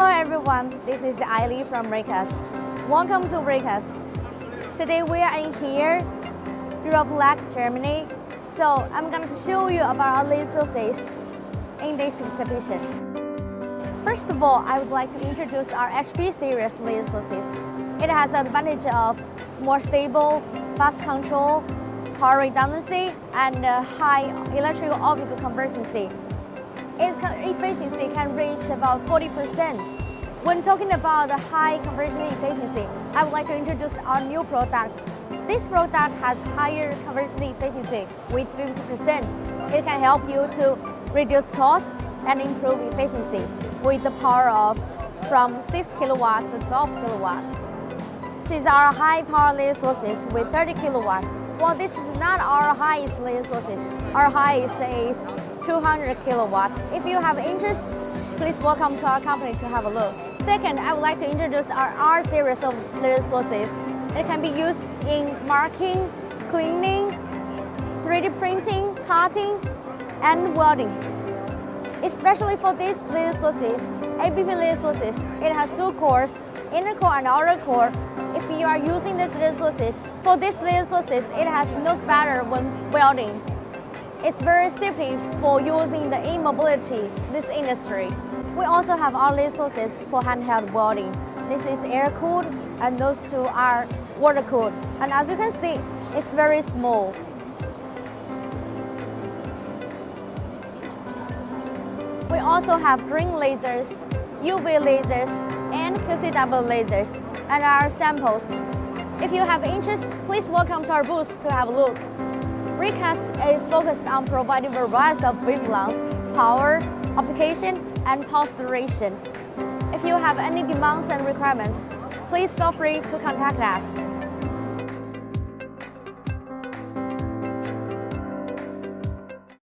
Hello everyone, this is Eileen from Raycus. Welcome to Raycus. Today we are in here, EuroBLECH, Germany. So I'm going to show you about our laser sources in this exhibition. First of all, I would like to introduce our HP series laser sources. It has the advantage of more stable, fast control, power redundancy, and high electrical optical convergency. Its efficiency can reach about 40%. When talking about the high conversion efficiency, I would like to introduce our new products. This product has higher conversion efficiency with 50%. It can help you to reduce costs and improve efficiency with the power of from 6 kilowatt to 12 kilowatt. These are high power laser sources with 30 kilowatt. Well, this is not our highest laser sources. Our highest is 200 kilowatt. If you have interest, please welcome to our company to have a look. Second, I would like to introduce our R series of laser sources. It can be used in marking, cleaning, 3D printing, cutting, and welding. Especially for these laser sources, ABP laser sources, it has two cores, inner core and outer core. If you are using these laser sources, for these laser sources, it has no spatter when welding. It's very safety for using the e-mobility this industry. We also have our laser sources for handheld welding. This is air-cooled and those two are water-cooled. And as you can see, it's very small. We also have green lasers, UV lasers, and QCW lasers, and our samples. If you have interest, please welcome to our booth to have a look. Raycus is focused on providing a variety of wavelength, power, application, and pulse duration. If you have any demands and requirements, please feel free to contact us.